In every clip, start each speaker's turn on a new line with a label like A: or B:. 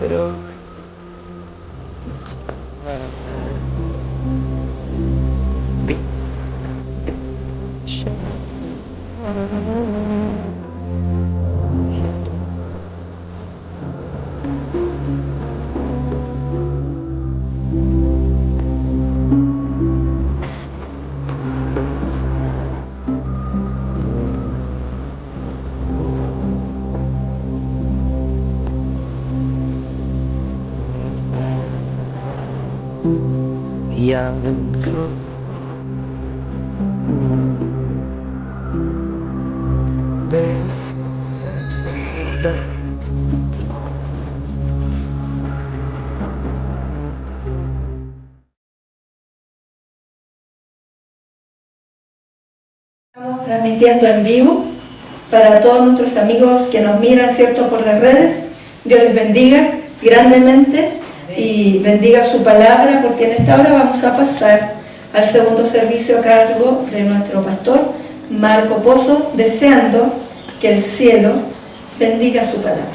A: pero...
B: Estamos transmitiendo en vivo para todos nuestros amigos que nos miran, ¿cierto?, por las redes. Dios les bendiga grandemente y bendiga su palabra, porque en esta hora vamos a pasar al segundo servicio a cargo de nuestro pastor Marco Pozo, deseando que el cielo bendiga su palabra.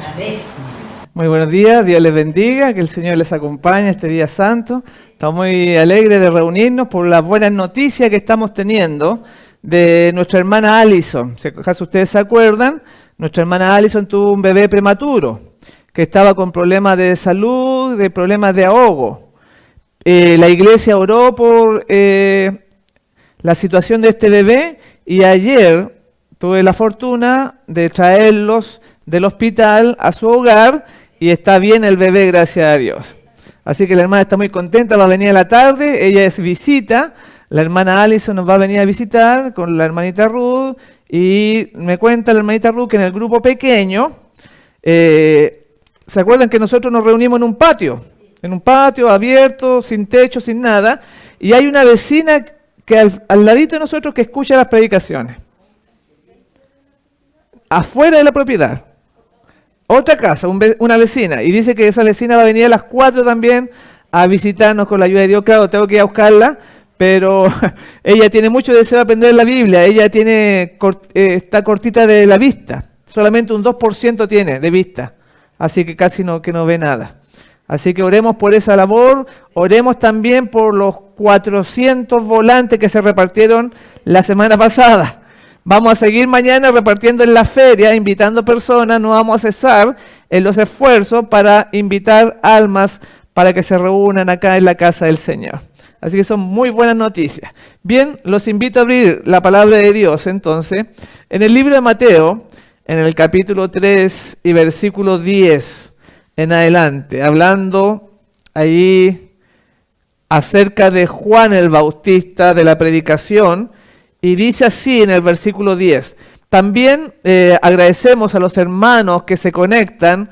C: Muy buenos días, Dios les bendiga, que el Señor les acompañe este día santo. Estamos muy alegres de reunirnos por las buenas noticias que estamos teniendo de nuestra hermana Alison. Si acaso ustedes se acuerdan, nuestra hermana Alison tuvo un bebé prematuro que estaba con problemas de salud, de problemas de ahogo. La iglesia oró por la situación de este bebé y ayer tuve la fortuna de traerlos del hospital a su hogar y está bien el bebé, gracias a Dios. Así que la hermana está muy contenta, va a venir a la tarde, ella es visita. La hermana Alison nos va a venir a visitar con la hermanita Ruth y me cuenta la hermanita Ruth que en el grupo pequeño, ¿se acuerdan que nosotros nos reunimos en un patio? En un patio abierto, sin techo, sin nada, y hay una vecina que al ladito de nosotros que escucha las predicaciones. Afuera de la propiedad. Otra casa, una vecina, y dice que esa vecina va a venir a las 4 también a visitarnos con la ayuda de Dios. Claro, tengo que ir a buscarla, pero ella tiene mucho deseo de aprender la Biblia. Ella está cortita de la vista. Solamente un 2% tiene de vista. Así que casi no ve nada. Así que oremos por esa labor. Oremos también por los 400 volantes que se repartieron la semana pasada. Vamos a seguir mañana repartiendo en la feria, invitando personas. No vamos a cesar en los esfuerzos para invitar almas para que se reúnan acá en la casa del Señor. Así que son muy buenas noticias. Bien, los invito a abrir la palabra de Dios entonces en el libro de Mateo, en el capítulo 3 y versículo 10 en adelante, hablando allí acerca de Juan el Bautista, de la predicación, y dice así en el versículo 10. También agradecemos a los hermanos que se conectan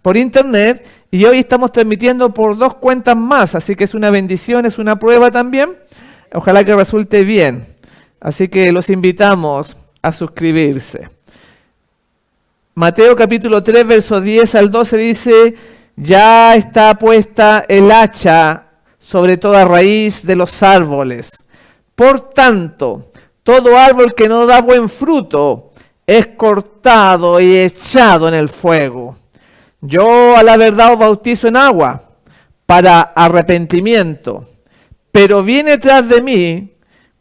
C: por internet. Y hoy estamos transmitiendo por 2 cuentas más, así que es una bendición, es una prueba también. Ojalá que resulte bien. Así que los invitamos a suscribirse. Mateo capítulo 3, verso 10 al 12 dice: ya está puesta el hacha sobre toda raíz de los árboles. Por tanto, todo árbol que no da buen fruto es cortado y echado en el fuego. Yo a la verdad os bautizo en agua para arrepentimiento, pero viene tras de mí,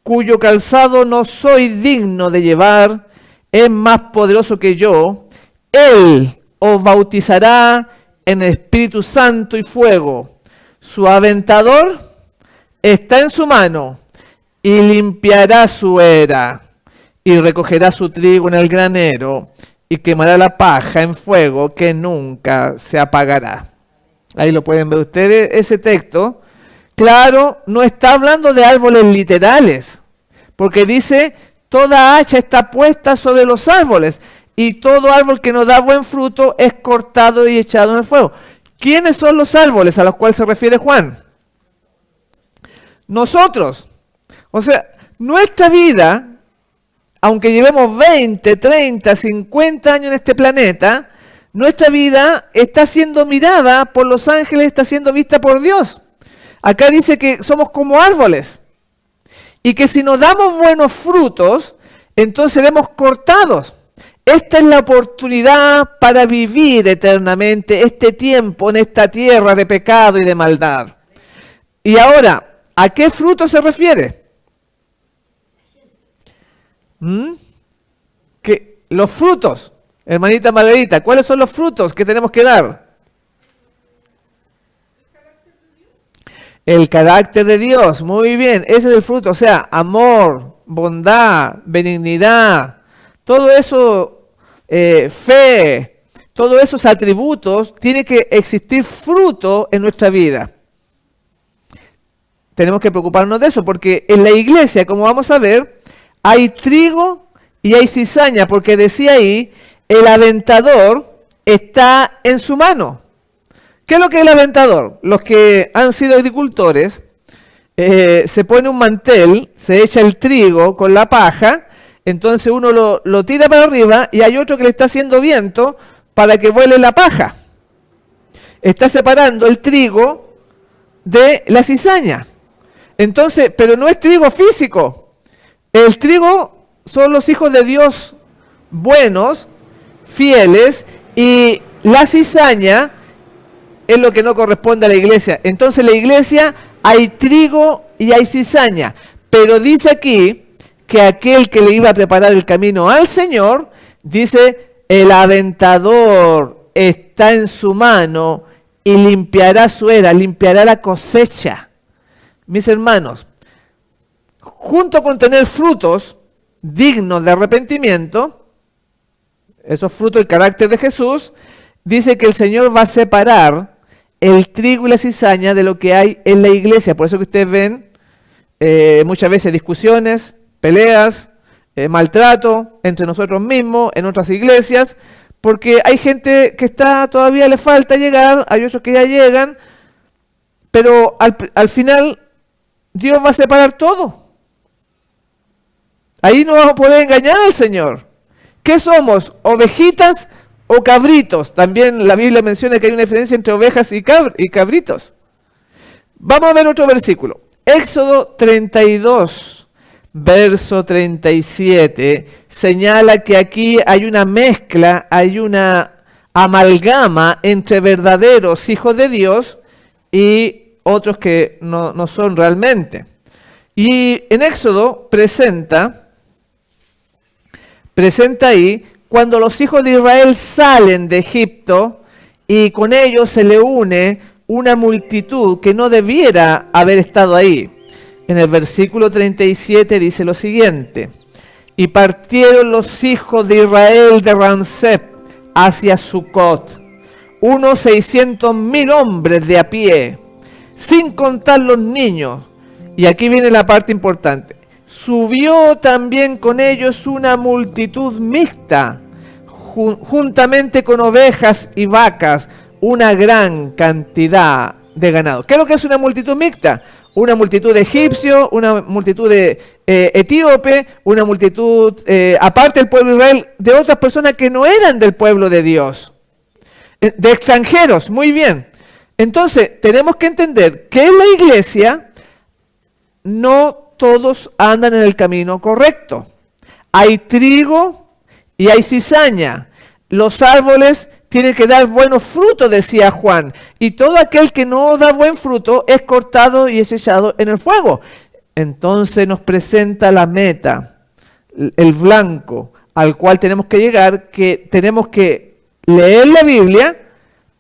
C: cuyo calzado no soy digno de llevar, es más poderoso que yo. Él os bautizará en Espíritu Santo y fuego. Su aventador está en su mano y limpiará su era y recogerá su trigo en el granero y quemará la paja en fuego que nunca se apagará. Ahí lo pueden ver ustedes, ese texto. Claro, no está hablando de árboles literales, porque dice, toda hacha está puesta sobre los árboles, y todo árbol que no da buen fruto es cortado y echado en el fuego. ¿Quiénes son los árboles a los cuales se refiere Juan? Nosotros. O sea, nuestra vida, aunque llevemos 20, 30, 50 años en este planeta, nuestra vida está siendo mirada por los ángeles, está siendo vista por Dios. Acá dice que somos como árboles y que si nos damos buenos frutos, entonces seremos cortados. esta es la oportunidad para vivir eternamente este tiempo en esta tierra de pecado y de maldad. Y ahora, ¿a qué fruto se refiere? Que los frutos, hermanita Margarita, ¿cuáles son los frutos que tenemos que dar? El carácter de Dios, muy bien, ese es el fruto, o sea, amor, bondad, benignidad, todo eso, fe, todos esos atributos, tiene que existir fruto en nuestra vida. Tenemos que preocuparnos de eso, porque en la iglesia, como vamos a ver, hay trigo y hay cizaña, porque decía ahí, el aventador está en su mano. ¿Qué es lo que es el aventador? Los que han sido agricultores, se pone un mantel, se echa el trigo con la paja, entonces uno lo tira para arriba y hay otro que le está haciendo viento para que vuele la paja. Está separando el trigo de la cizaña. Entonces, pero no es trigo físico. El trigo son los hijos de Dios buenos, fieles, y la cizaña es lo que no corresponde a la iglesia. Entonces, la iglesia hay trigo y hay cizaña. Pero dice aquí que aquel que le iba a preparar el camino al Señor, dice, el aventador está en su mano y limpiará su era, limpiará la cosecha. Mis hermanos, junto con tener frutos dignos de arrepentimiento, esos frutos del carácter de Jesús, dice que el Señor va a separar el trigo y la cizaña de lo que hay en la iglesia. Por eso que ustedes ven muchas veces discusiones, peleas, maltrato entre nosotros mismos, en otras iglesias, porque hay gente que todavía le falta llegar, hay otros que ya llegan, pero al final Dios va a separar todo. Ahí no vamos a poder engañar al Señor. ¿Qué somos? ¿Ovejitas o cabritos? También la Biblia menciona que hay una diferencia entre ovejas y cabritos. Vamos a ver otro versículo. Éxodo 32, verso 37, señala que aquí hay una mezcla, hay una amalgama entre verdaderos hijos de Dios y otros que no son realmente. Y en Éxodo presenta ahí cuando los hijos de Israel salen de Egipto y con ellos se le une una multitud que no debiera haber estado ahí. En el versículo 37 dice lo siguiente: y partieron los hijos de Israel de Ramsés hacia Sucot, unos 600,000 hombres de a pie, sin contar los niños. Y aquí viene la parte importante. Subió también con ellos una multitud mixta, juntamente con ovejas y vacas, una gran cantidad de ganado. ¿Qué es lo que es una multitud mixta? Una multitud de egipcios, una multitud de etíope, una multitud, aparte del pueblo de Israel, de otras personas que no eran del pueblo de Dios. De extranjeros, muy bien. Entonces, tenemos que entender que en la iglesia no todos andan en el camino correcto. Hay trigo y hay cizaña. Los árboles tienen que dar buenos frutos, decía Juan. Y todo aquel que no da buen fruto es cortado y es echado en el fuego. Entonces nos presenta la meta, el blanco al cual tenemos que llegar, que tenemos que leer la Biblia,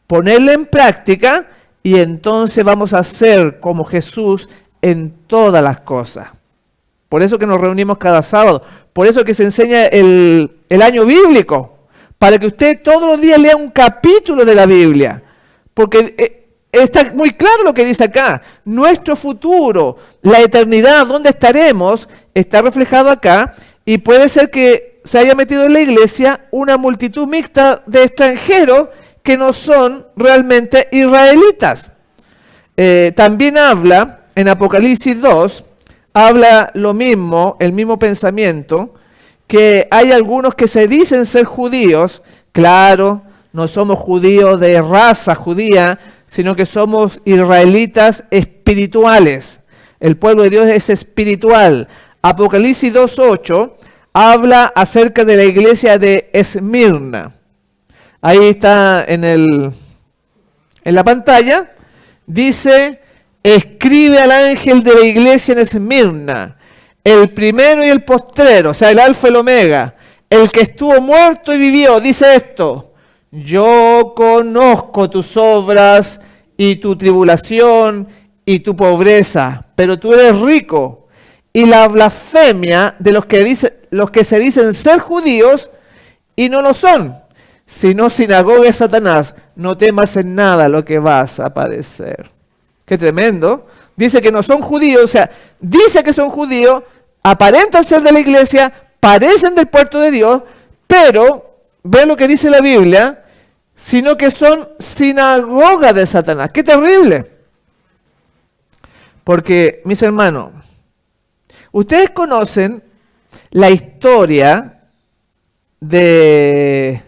C: ponerla en práctica, y entonces vamos a ser como Jesús en todas las cosas. Por eso que nos reunimos cada sábado, por eso que se enseña el año bíblico, para que usted todos los días lea un capítulo de la Biblia, porque está muy claro lo que dice acá. Nuestro futuro, la eternidad, dónde estaremos, está reflejado acá, y puede ser que se haya metido en la iglesia una multitud mixta de extranjeros que no son realmente israelitas. También habla, en Apocalipsis 2, habla lo mismo, el mismo pensamiento, que hay algunos que se dicen ser judíos. Claro, no somos judíos de raza judía, sino que somos israelitas espirituales. El pueblo de Dios es espiritual. Apocalipsis 2:8 habla acerca de la iglesia de Esmirna. Ahí está en la pantalla. Dice, escribe al ángel de la iglesia en Esmirna, el primero y el postrero, o sea, el alfa y el omega, el que estuvo muerto y vivió, dice esto: yo conozco tus obras y tu tribulación y tu pobreza, pero tú eres rico, y la blasfemia de los que se dicen ser judíos y no lo son, sino sinagoga de Satanás. No temas en nada lo que vas a padecer. Qué tremendo. Dice que no son judíos, o sea, dice que son judíos, aparentan ser de la iglesia, parecen del puerto de Dios, pero, ve lo que dice la Biblia, sino que son sinagoga de Satanás. ¡Qué terrible! Porque, mis hermanos, ustedes conocen la historia de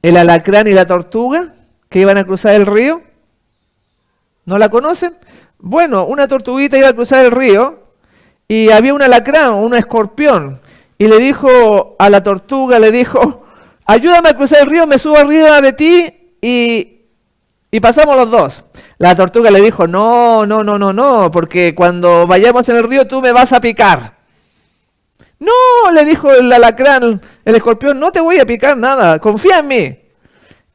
C: el alacrán y la tortuga que iban a cruzar el río. ¿No la conocen? Bueno, una tortuguita iba a cruzar el río y había un alacrán, un escorpión, y le dijo a la tortuga, le dijo, ayúdame a cruzar el río, me subo arriba de ti y pasamos los dos. La tortuga le dijo, no, porque cuando vayamos en el río tú me vas a picar. No, le dijo el alacrán, el escorpión, no te voy a picar nada, confía en mí.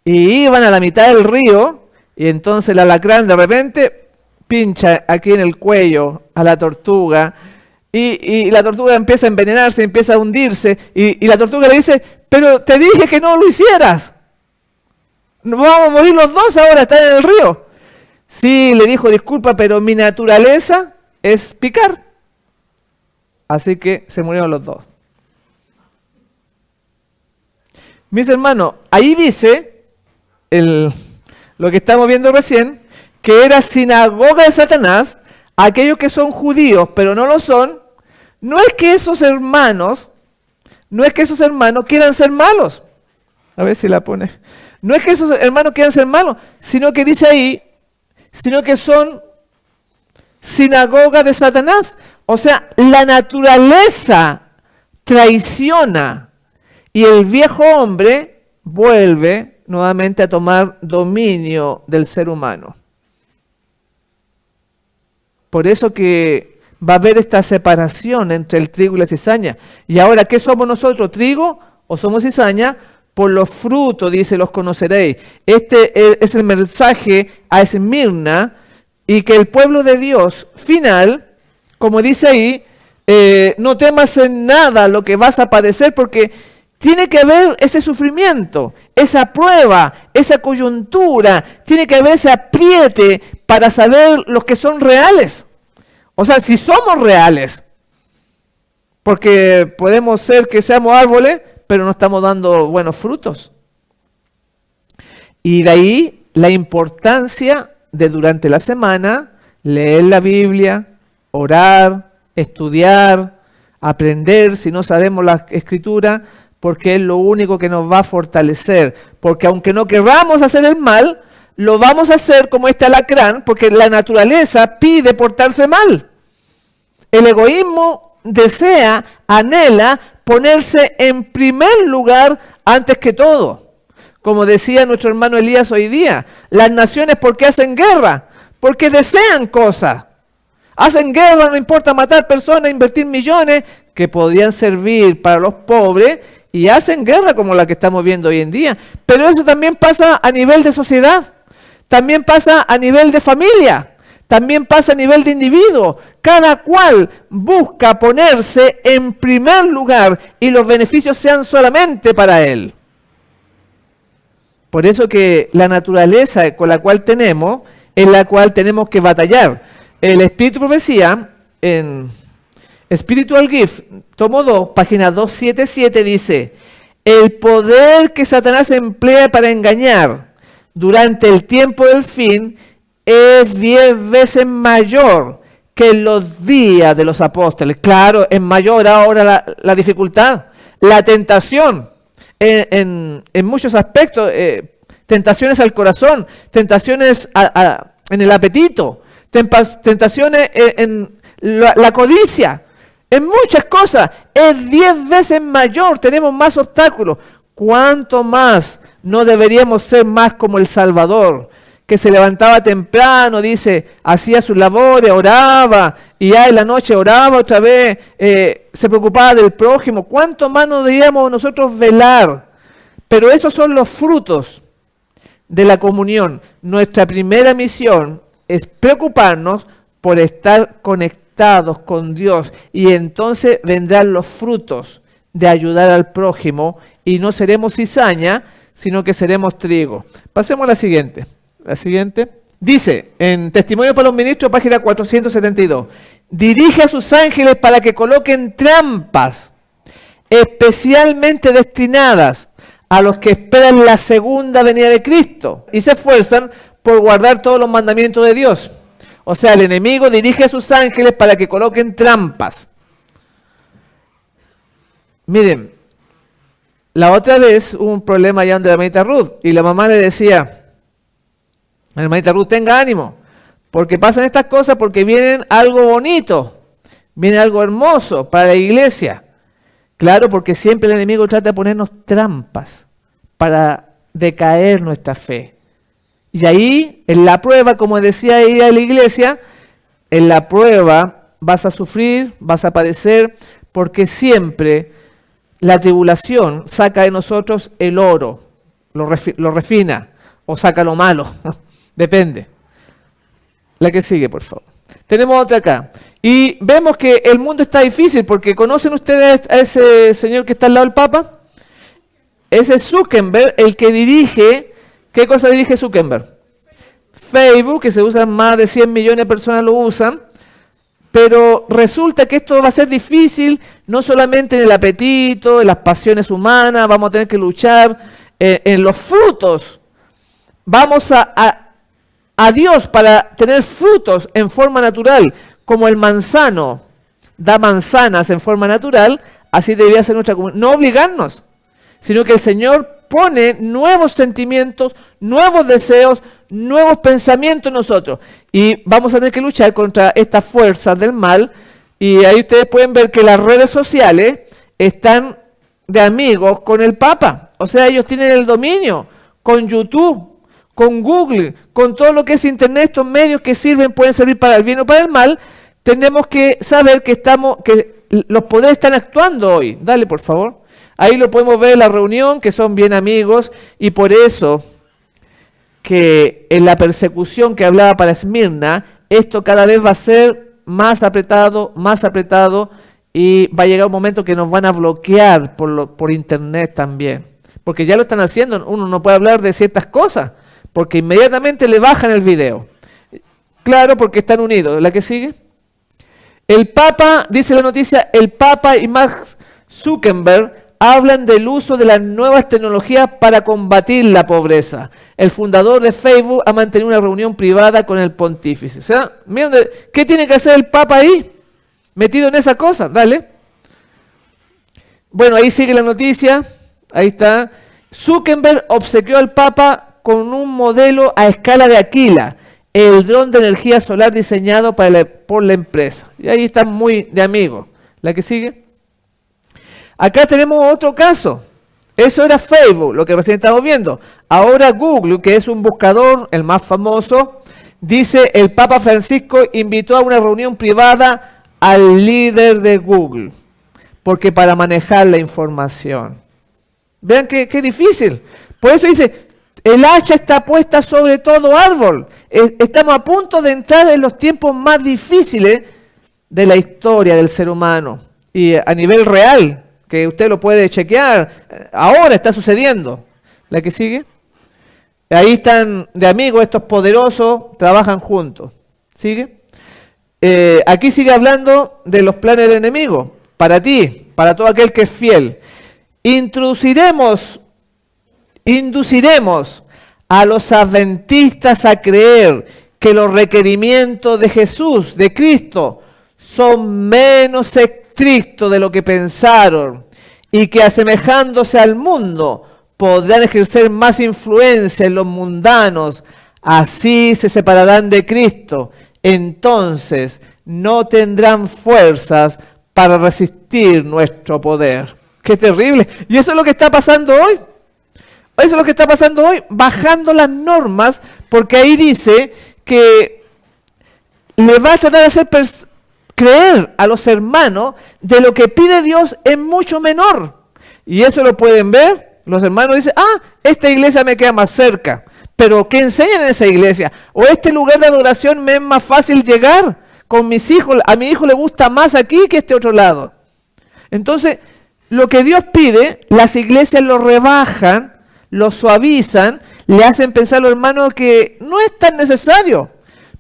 C: Y iban a la mitad del río, y entonces el alacrán de repente pincha aquí en el cuello a la tortuga, y la tortuga empieza a envenenarse, empieza a hundirse, y la tortuga le dice, pero te dije que no lo hicieras. Nos vamos a morir los dos ahora, están en el río. Sí, le dijo, disculpa, pero mi naturaleza es picar. Así que se murieron los dos. Mis hermanos, ahí dice lo que estamos viendo recién, que era sinagoga de Satanás, aquellos que son judíos, pero no lo son. No es que esos hermanos quieran ser malos. A ver si la pone. No es que esos hermanos quieran ser malos, sino que dice ahí, sino que son sinagoga de Satanás. O sea, la naturaleza traiciona y el viejo hombre vuelve nuevamente a tomar dominio del ser humano. Por eso que va a haber esta separación entre el trigo y la cizaña. Y ahora, ¿qué somos nosotros? ¿Trigo o somos cizaña? Por los frutos, dice, los conoceréis. Este es el mensaje a Esmirna, y que el pueblo de Dios final, como dice ahí, no temas en nada lo que vas a padecer, porque tiene que haber ese sufrimiento, esa prueba, esa coyuntura, tiene que haber ese apriete para saber los que son reales. O sea, si somos reales, porque podemos ser que seamos árboles, pero no estamos dando buenos frutos. Y de ahí la importancia de durante la semana leer la Biblia, orar, estudiar, aprender si no sabemos la Escritura, porque es lo único que nos va a fortalecer. Porque aunque no queramos hacer el mal, lo vamos a hacer como este alacrán, porque la naturaleza pide portarse mal. El egoísmo desea, anhela ponerse en primer lugar antes que todo. Como decía nuestro hermano Elías hoy día, las naciones, ¿por qué hacen guerra? Porque desean cosas. Hacen guerra, no importa matar personas, invertir millones que podrían servir para los pobres, y hacen guerra como la que estamos viendo hoy en día. Pero eso también pasa a nivel de sociedad, también pasa a nivel de familia, también pasa a nivel de individuo. Cada cual busca ponerse en primer lugar y los beneficios sean solamente para él. Por eso que la naturaleza con la cual tenemos, es la cual tenemos que batallar. El Espíritu Profecía, en Spiritual Gift, tomo 2, página 277, dice, el poder que Satanás emplea para engañar durante el tiempo del fin es 10 veces mayor que en los días de los apóstoles. Claro, es mayor ahora la dificultad, la tentación, en muchos aspectos, tentaciones al corazón, tentaciones en el apetito, tentaciones en la codicia, En muchas cosas es 10 veces mayor, tenemos más obstáculos. ¿Cuánto más no deberíamos ser más como el Salvador? Que se levantaba temprano, dice, hacía sus labores, oraba, y ya en la noche oraba otra vez, se preocupaba del prójimo. ¿Cuánto más no deberíamos nosotros velar? Pero esos son los frutos de la comunión. Nuestra primera misión es preocuparnos por estar conectados con Dios, y entonces vendrán los frutos de ayudar al prójimo, y no seremos cizaña, sino que seremos trigo. Pasemos a la siguiente. La siguiente. Dice, en Testimonio para los Ministros, página 472, dirige a sus ángeles para que coloquen trampas especialmente destinadas a los que esperan la segunda venida de Cristo y se esfuerzan por guardar todos los mandamientos de Dios. O sea, el enemigo dirige a sus ángeles para que coloquen trampas. Miren, la otra vez hubo un problema allá donde la hermanita Ruth, y la mamá le decía, hermanita Ruth, tenga ánimo, porque pasan estas cosas porque vienen algo bonito, viene algo hermoso para la iglesia. Claro, porque siempre el enemigo trata de ponernos trampas para decaer nuestra fe. Y ahí, en la prueba, como decía ella en la iglesia, en la prueba vas a sufrir, vas a padecer, porque siempre la tribulación saca de nosotros el oro, lo refina, o saca lo malo. Depende. La que sigue, por favor. Tenemos otra acá. Y vemos que el mundo está difícil porque ¿conocen ustedes a ese señor que está al lado del Papa? Ese es Zuckerberg, el que dirige. ¿Qué cosa dirige Zuckerberg? Facebook, que se usa, más de 100 millones de personas lo usan. Pero resulta que esto va a ser difícil, no solamente en el apetito, en las pasiones humanas, vamos a tener que luchar en los frutos. Vamos a Dios para tener frutos en forma natural, como el manzano da manzanas en forma natural, así debería ser nuestra comunidad. No obligarnos, sino que el Señor pone nuevos sentimientos, nuevos deseos, nuevos pensamientos en nosotros. Y vamos a tener que luchar contra estas fuerzas del mal. Y ahí ustedes pueden ver que las redes sociales están de amigos con el Papa. O sea, ellos tienen el dominio con YouTube, con Google, con todo lo que es Internet. Estos medios que sirven, pueden servir para el bien o para el mal. Tenemos que saber que los poderes están actuando hoy. Dale, por favor. Ahí lo podemos ver en la reunión, que son bien amigos, y por eso que en la persecución que hablaba para Esmirna, esto cada vez va a ser más apretado, y va a llegar un momento que nos van a bloquear por Internet también. Porque ya lo están haciendo, uno no puede hablar de ciertas cosas, porque inmediatamente le bajan el video. Claro, porque están unidos. ¿La que sigue? El Papa, dice la noticia, el Papa y Mark Zuckerberg hablan del uso de las nuevas tecnologías para combatir la pobreza. El fundador de Facebook ha mantenido una reunión privada con el pontífice. O sea, miren, ¿qué tiene que hacer el Papa ahí? Metido en esa cosa, dale. Bueno, ahí sigue la noticia, ahí está. Zuckerberg obsequió al Papa con un modelo a escala de Aquila, el dron de energía solar diseñado por la empresa. Y ahí están muy de amigos. ¿La que sigue? Acá tenemos otro caso. Eso era Facebook, lo que recién estamos viendo. Ahora Google, que es un buscador, el más famoso, dice el Papa Francisco invitó a una reunión privada al líder de Google, porque para manejar la información. Vean qué difícil. Por eso dice, el hacha está puesta sobre todo árbol. Estamos a punto de entrar en los tiempos más difíciles de la historia del ser humano. Y a nivel real, que usted lo puede chequear, ahora está sucediendo. ¿La que sigue? Ahí están de amigos estos poderosos, trabajan juntos. ¿Sigue? Aquí sigue hablando de los planes del enemigo, para ti, para todo aquel que es fiel. Induciremos a los adventistas a creer que los requerimientos de Jesús, de Cristo, son menos estrictos de lo que pensaron y que asemejándose al mundo podrán ejercer más influencia en los mundanos. Así se separarán de Cristo. Entonces no tendrán fuerzas para resistir nuestro poder. ¡Qué terrible! Y eso es lo que está pasando hoy. Eso es lo que está pasando hoy, bajando las normas, porque ahí dice que le va a tratar de hacer creer a los hermanos de lo que pide Dios es mucho menor. Y eso lo pueden ver. Los hermanos dicen, esta iglesia me queda más cerca. Pero ¿qué enseñan en esa iglesia? O este lugar de adoración me es más fácil llegar con mis hijos. A mi hijo le gusta más aquí que este otro lado. Entonces, lo que Dios pide, las iglesias lo rebajan, lo suavizan, le hacen pensar a los hermanos que no es tan necesario.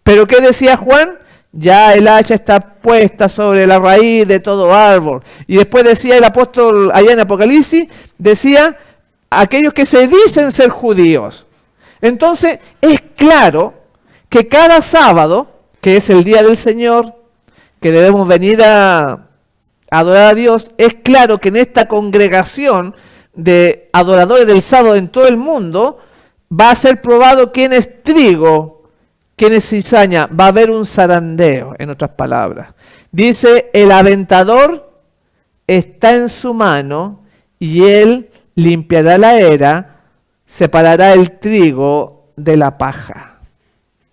C: Pero ¿qué decía Juan? Ya el hacha está puesta sobre la raíz de todo árbol. Y después decía el apóstol allá en Apocalipsis, decía, aquellos que se dicen ser judíos. Entonces, es claro que cada sábado, que es el día del Señor, que debemos venir a adorar a Dios, es claro que en esta congregación de adoradores del sábado en todo el mundo, va a ser probado quién es trigo, quién es cizaña. Va a haber un zarandeo, en otras palabras. Dice, el aventador está en su mano y él limpiará la era, separará el trigo de la paja.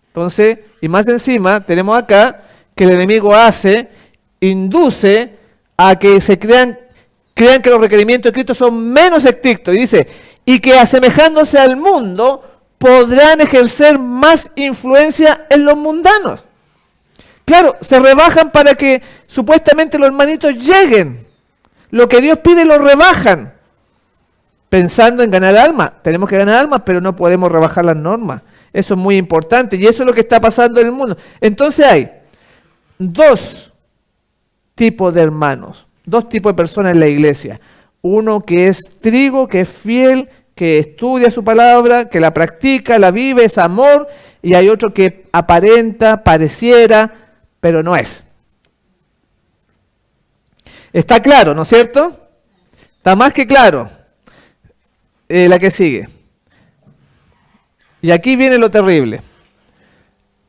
C: Entonces, y más encima, tenemos acá que el enemigo induce a que se crean que los requerimientos de Cristo son menos estrictos. Y dice, y que asemejándose al mundo, podrán ejercer más influencia en los mundanos. Claro, se rebajan para que supuestamente los hermanitos lleguen. Lo que Dios pide lo rebajan, pensando en ganar almas. Tenemos que ganar almas, pero no podemos rebajar las normas. Eso es muy importante y eso es lo que está pasando en el mundo. Entonces hay dos tipos de hermanos, dos tipos de personas en la iglesia. Uno que es trigo, que es fiel, que estudia su palabra, que la practica, la vive, es amor. Y hay otro que aparenta, pareciera, pero no es. Está claro, ¿no es cierto? Está más que claro. La que sigue. Y aquí viene lo terrible.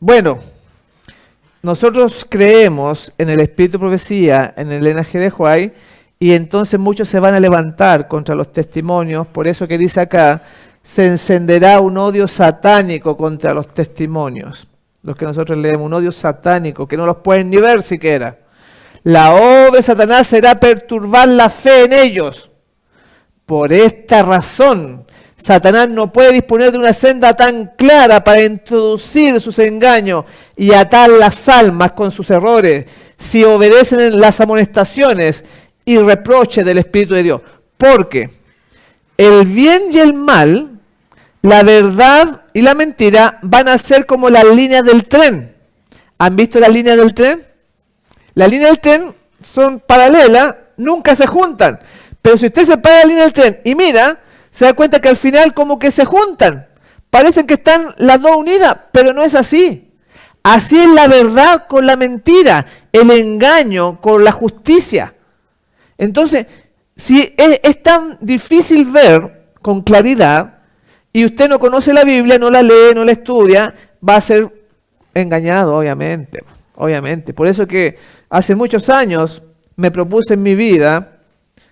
C: Bueno, nosotros creemos en el espíritu de profecía, en el linaje de Huay, y entonces muchos se van a levantar contra los testimonios. Por eso que dice acá, se encenderá un odio satánico contra los testimonios. Los que nosotros leemos, un odio satánico, que no los pueden ni ver siquiera. La obra de Satanás será perturbar la fe en ellos. Por esta razón, Satanás no puede disponer de una senda tan clara para introducir sus engaños y atar las almas con sus errores, si obedecen las amonestaciones y reproches del Espíritu de Dios. Porque el bien y el mal, la verdad y la mentira van a ser como las líneas del tren. ¿Han visto las líneas del tren? Las líneas del tren son paralelas, nunca se juntan. Pero si usted se para la línea del tren y mira, se da cuenta que al final como que se juntan. Parecen que están las dos unidas, pero no es así. Así es la verdad con la mentira, el engaño con la justicia. Entonces, si es tan difícil ver con claridad y usted no conoce la Biblia, no la lee, no la estudia, va a ser engañado, obviamente. Obviamente. Por eso que hace muchos años me propuse en mi vida,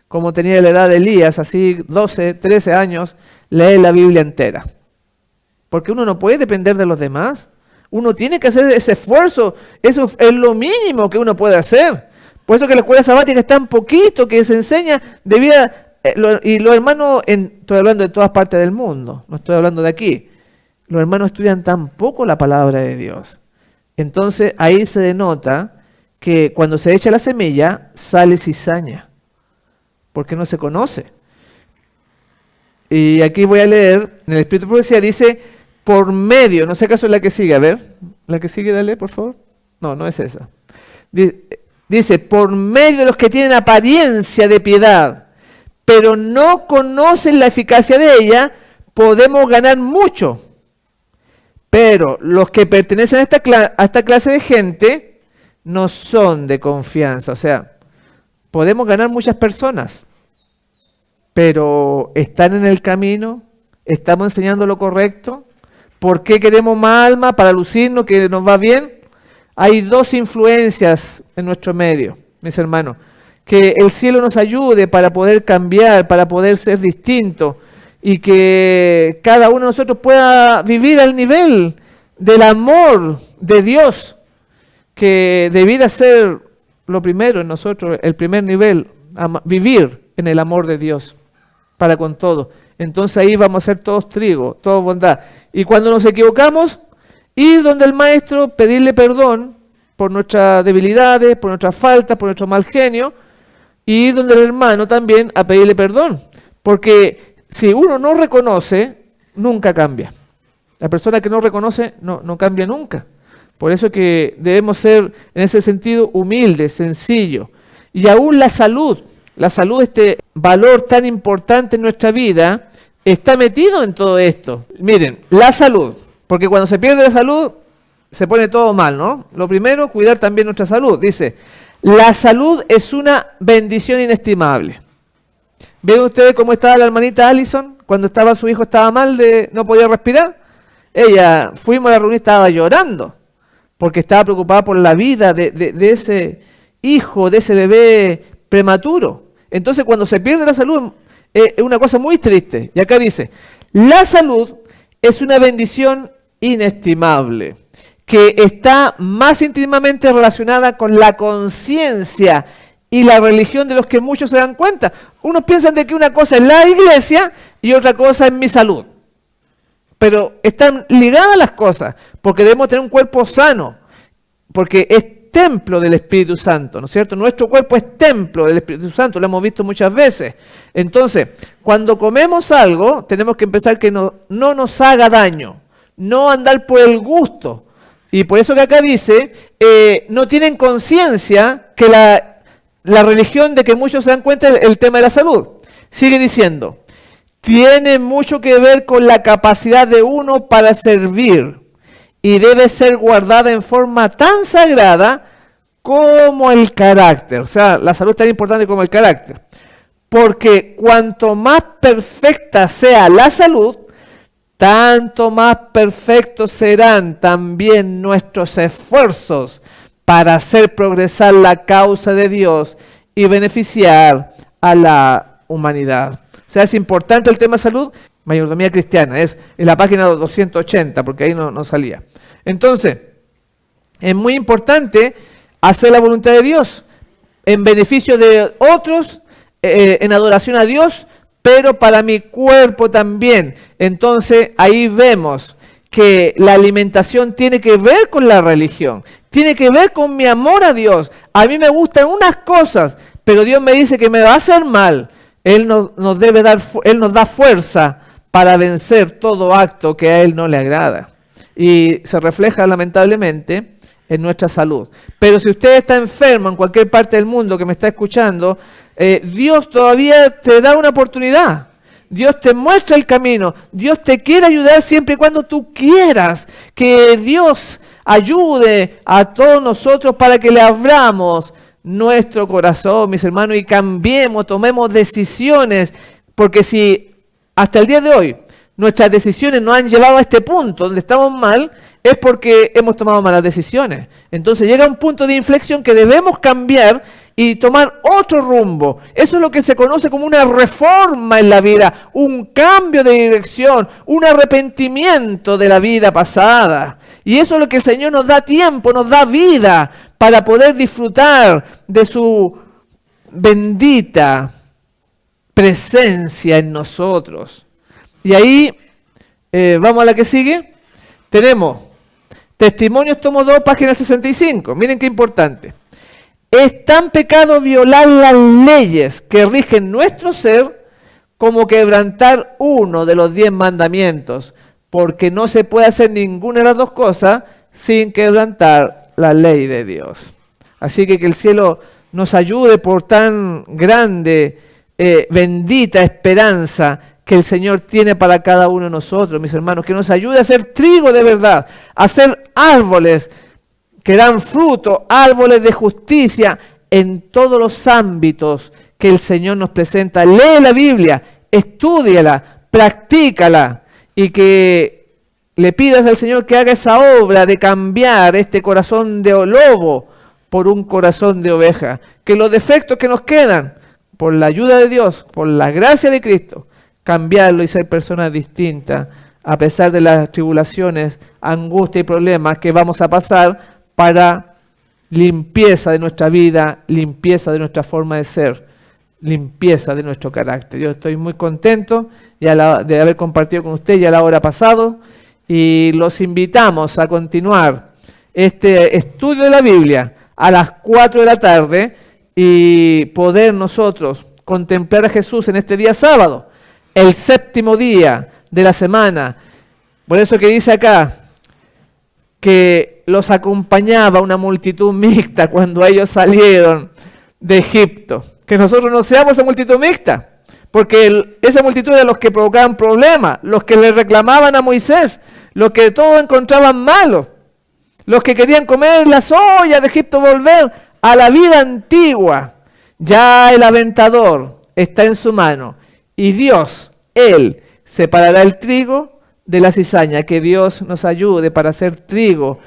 C: como tenía la edad de Elías, así 12, 13 años, leer la Biblia entera. Porque uno no puede depender de los demás. Uno tiene que hacer ese esfuerzo. Eso es lo mínimo que uno puede hacer. Por eso que la escuela sabática es tan poquito que se enseña de vida. Y los hermanos, estoy hablando de todas partes del mundo, no estoy hablando de aquí. Los hermanos estudian tan poco la palabra de Dios. Entonces ahí se denota que cuando se echa la semilla, sale cizaña. Porque no se conoce. Y aquí voy a leer, en el Espíritu de Profecía dice, por medio, no sé acaso es la que sigue, a ver, la que sigue, dale, por favor. No, no es esa. Dice, por medio de los que tienen apariencia de piedad, pero no conocen la eficacia de ella, podemos ganar mucho. Pero los que pertenecen a esta clase de gente no son de confianza, o sea, podemos ganar muchas personas, pero ¿están en el camino? ¿Estamos enseñando lo correcto? ¿Por qué queremos más alma? ¿Para lucirnos que nos va bien? Hay dos influencias en nuestro medio, mis hermanos. que el cielo nos ayude para poder cambiar, para poder ser distintos, y que cada uno de nosotros pueda vivir al nivel del amor de Dios, que debiera ser lo primero en nosotros, el primer nivel, vivir en el amor de Dios para con todo. Entonces ahí vamos a ser todos trigo, todos bondad. Y cuando nos equivocamos, ir donde el maestro, pedirle perdón por nuestras debilidades, por nuestras faltas, por nuestro mal genio, y ir donde el hermano también a pedirle perdón. Porque si uno no reconoce, nunca cambia. La persona que no reconoce no cambia nunca. Por eso que debemos ser en ese sentido humildes, sencillos. Y aún la salud, este valor tan importante en nuestra vida, está metido en todo esto. Miren, la salud, porque cuando se pierde la salud, se pone todo mal, ¿no? Lo primero, cuidar también nuestra salud. Dice, la salud es una bendición inestimable. ¿Ven ustedes cómo estaba la hermanita Allison cuando su hijo estaba mal, no podía respirar? Fuimos a la reunión y estaba llorando, porque estaba preocupada por la vida de ese hijo, de ese bebé prematuro. Entonces, cuando se pierde la salud, es una cosa muy triste. Y acá dice, la salud es una bendición inestimable, que está más íntimamente relacionada con la conciencia y la religión de los que muchos se dan cuenta. Unos piensan de que una cosa es la iglesia y otra cosa es mi salud. Pero están ligadas las cosas, porque debemos tener un cuerpo sano, porque es templo del Espíritu Santo, ¿no es cierto? Nuestro cuerpo es templo del Espíritu Santo, lo hemos visto muchas veces. Entonces, cuando comemos algo, tenemos que pensar que no nos haga daño, no andar por el gusto. Y por eso que acá dice, no tienen conciencia que la religión de que muchos se dan cuenta el tema de la salud. Sigue diciendo, tiene mucho que ver con la capacidad de uno para servir y debe ser guardada en forma tan sagrada como el carácter. O sea, la salud es tan importante como el carácter. Porque cuanto más perfecta sea la salud, tanto más perfectos serán también nuestros esfuerzos para hacer progresar la causa de Dios y beneficiar a la humanidad. O sea, es importante el tema de salud. Mayordomía cristiana, es en la página 280, porque ahí no salía. Entonces, es muy importante hacer la voluntad de Dios en beneficio de otros, en adoración a Dios, pero para mi cuerpo también. Entonces, ahí vemos que la alimentación tiene que ver con la religión, tiene que ver con mi amor a Dios. A mí me gustan unas cosas, pero Dios me dice que me va a hacer mal. Él nos da fuerza para vencer todo acto que a Él no le agrada. Y se refleja lamentablemente en nuestra salud. Pero si usted está enfermo en cualquier parte del mundo que me está escuchando, Dios todavía te da una oportunidad. Dios te muestra el camino. Dios te quiere ayudar siempre y cuando tú quieras. Que Dios ayude a todos nosotros para que le abramos nuestro corazón, mis hermanos, y cambiemos, tomemos decisiones. Porque si hasta el día de hoy nuestras decisiones nos han llevado a este punto donde estamos mal, es porque hemos tomado malas decisiones. Entonces llega un punto de inflexión que debemos cambiar y tomar otro rumbo. Eso es lo que se conoce como una reforma en la vida, un cambio de dirección, un arrepentimiento de la vida pasada. Y eso es lo que el Señor nos da tiempo, nos da vida para poder disfrutar de su bendita presencia en nosotros. Y ahí, vamos a la que sigue. Tenemos Testimonios, tomo 2, página 65. Miren qué importante. Es tan pecado violar las leyes que rigen nuestro ser como quebrantar uno de los 10 mandamientos, porque no se puede hacer ninguna de las dos cosas sin quebrantar la ley de Dios. Así que el cielo nos ayude por tan grande, bendita esperanza que el Señor tiene para cada uno de nosotros, mis hermanos, que nos ayude a ser trigo de verdad, a ser árboles que dan fruto, árboles de justicia en todos los ámbitos que el Señor nos presenta. Lee la Biblia, estúdiala, practícala y que le pidas al Señor que haga esa obra de cambiar este corazón de lobo por un corazón de oveja. Que los defectos que nos quedan, por la ayuda de Dios, por la gracia de Cristo, cambiarlo y ser personas distintas, a pesar de las tribulaciones, angustia y problemas que vamos a pasar, para limpieza de nuestra vida, limpieza de nuestra forma de ser, limpieza de nuestro carácter. Yo estoy muy contento de haber compartido con usted ya la hora pasado, y los invitamos a continuar este estudio de la Biblia a las 4 de la tarde y poder nosotros contemplar a Jesús en este día sábado, el 7º día de la semana. Por eso que dice acá que los acompañaba una multitud mixta cuando ellos salieron de Egipto. Que nosotros no seamos esa multitud mixta, porque esa multitud era los que provocaban problemas, los que le reclamaban a Moisés, los que todo encontraban malo, los que querían comer las ollas de Egipto, volver a la vida antigua. Ya el aventador está en su mano, y Dios, Él, separará el trigo de la cizaña. Que Dios nos ayude para hacer trigo.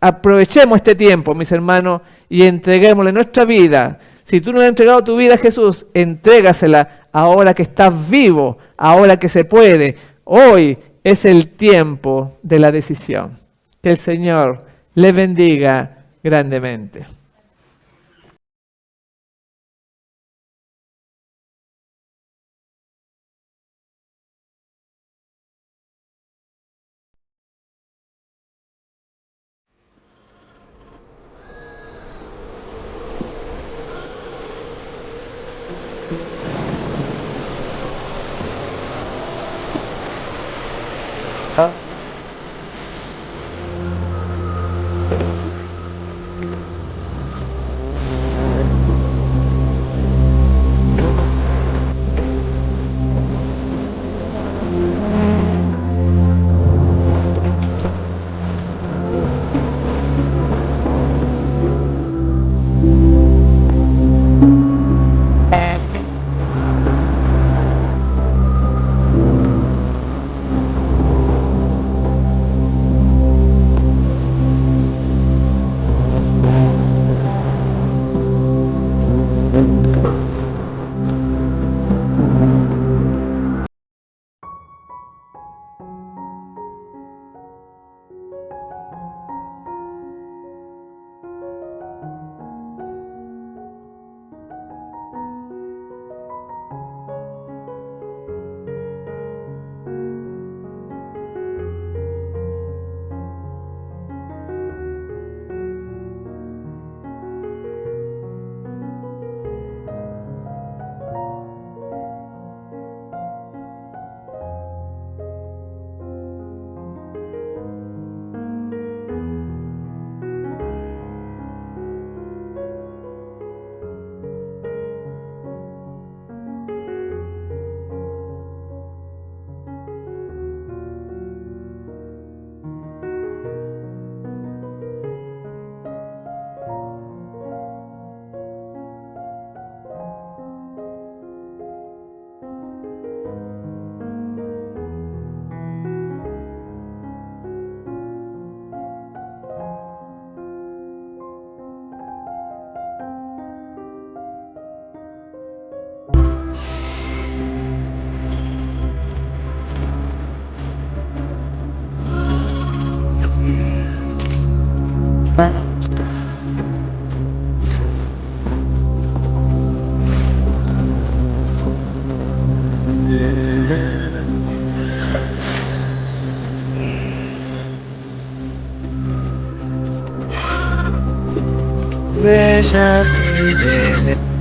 C: Aprovechemos este tiempo, mis hermanos, y entreguémosle nuestra vida. Si tú no le has entregado tu vida a Jesús, entrégasela ahora que estás vivo, ahora que se puede. Hoy es el tiempo de la decisión. Que el Señor le bendiga grandemente.
A: Wish I could